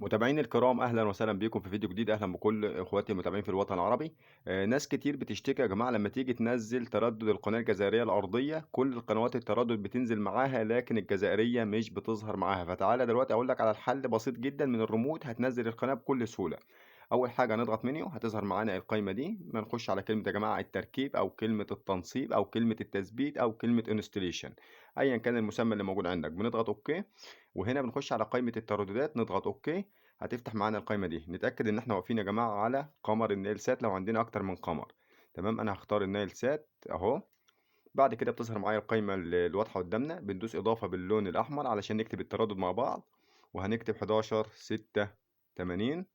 متابعيني الكرام، اهلا وسهلا بكم في فيديو جديد. اهلا بكل اخواتي المتابعين في الوطن العربي. ناس كتير بتشتكي يا جماعه لما تيجي تنزل تردد القناه الجزائريه الارضيه، كل القنوات التردد بتنزل معاها لكن الجزائريه مش بتظهر معاها. فتعالى دلوقتي اقول لك على الحل بسيط جدا من الريموت هتنزل القناه بكل سهوله. اول حاجه نضغط منيو، هتظهر معانا القائمه دي، ما نخش على كلمه يا جماعه التركيب او كلمه التنصيب او كلمه التثبيت او كلمه انستليشن، ايا كان المسمى اللي موجود عندك. بنضغط اوكي، وهنا بنخش على قائمه الترددات نضغط اوكي. هتفتح معانا القائمة دي. نتأكد إن إحنا واقفين يا جماعة على قمر النايل سات لو عندنا أكتر من قمر. تمام، أنا هختار النايل سات أهو. بعد كده بتظهر معايا القائمة الواضحة قدامنا، بندوس إضافة باللون الأحمر علشان نكتب التردد مع بعض. وهنكتب 11 6 80.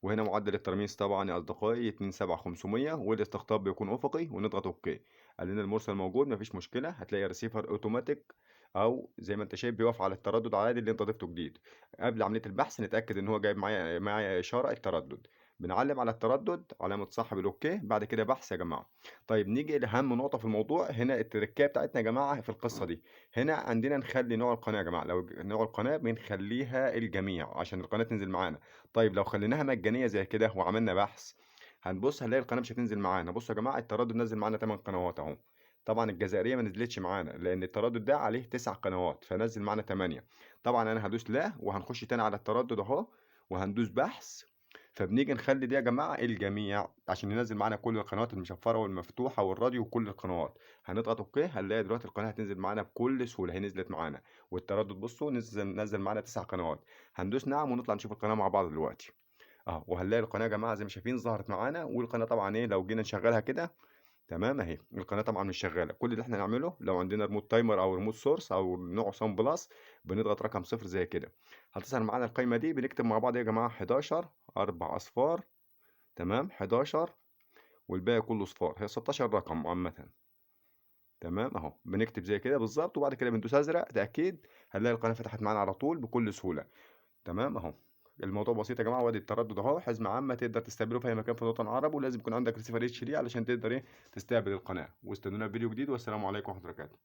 وهنا معدل الترميز طبعا يا أصدقائي 27500، والاستقطاب بيكون أفقي، ونضغط أوكي. قال لنا المرسل موجود، مفيش مشكلة. هتلاقي الريسيفر أوتوماتيك أو زي ما أنت شايف بيقف على التردد عادي اللي أنت ضفته جديد. قبل عملية البحث نتأكد إن هو جايب معايا إشارة التردد. بنعلم على التردد علامة صح بالأوكي. بعد كده بحث يا جماعة. طيب نيجي لأهم نقطة في الموضوع، هنا التركية بتاعتنا يا جماعة في القصة دي. هنا عندنا نخلي نوع القناة يا جماعة، لو نوع القناة بنخليها الجميع عشان القناة تنزل معانا. طيب لو خليناها مجانية زي كده وعملنا بحث، هنبص هنلاقي القناة مش هتنزل معانا. بصوا يا جماعة التردد نزل معانا 8 قنوات اهو. طبعا الجزائرية ما نزلتش معانا لأن التردد ده عليه 9 قنوات، فنزل معانا 8. طبعا أنا هدوس لا، وهنخش تاني على التردد اهو، وهندوس بحث. فبنيجي نخلي دي يا جماعة الجميع عشان ينزل معانا كل القنوات المشفرة والمفتوحة والراديو وكل القنوات. هنضغط اوكي، هنلاقي دلوقتي القناة هتنزل معانا بكل سهولة، هي نزلت معانا. والتردد بصوا نزل معانا 9 قنوات. هندوس نعم ونطلع نشوف القناة مع بعض دلوقتي. وهنلاقي القناة يا جماعة زي ما شايفين ظهرت معانا. والقناة طبعا ايه لو جينا نشغلها كده، تمام اهي القناة طبعا مش شغالة. كل اللي احنا نعمله لو عندنا ريموت تايمر او ريموت سورس او نوع سام بلس، بنضغط رقم صفر زي كده، هتظهر معانا القايمة دي. بنكتب مع بعض يا جماعة 11 4 اصفار، تمام 11، والباقي كله صفار، هي 16 رقم عامة. تمام اهو بنكتب زي كده بالظبط، وبعد كده بندوس ازرق تأكيد، هنلاقي القناة فتحت معانا على طول بكل سهولة. تمام اهو. الموضوع بسيط يا جماعه، وادي التردد اهو حزمه عامه تقدر تستقبله في اي مكان في الوطن العربي، ولازم يكون عندك ريسيفر اتش دي علشان تقدر ايه تستقبل القناه. واستنونا في فيديو جديد، والسلام عليكم ورحمه الله وبركاته.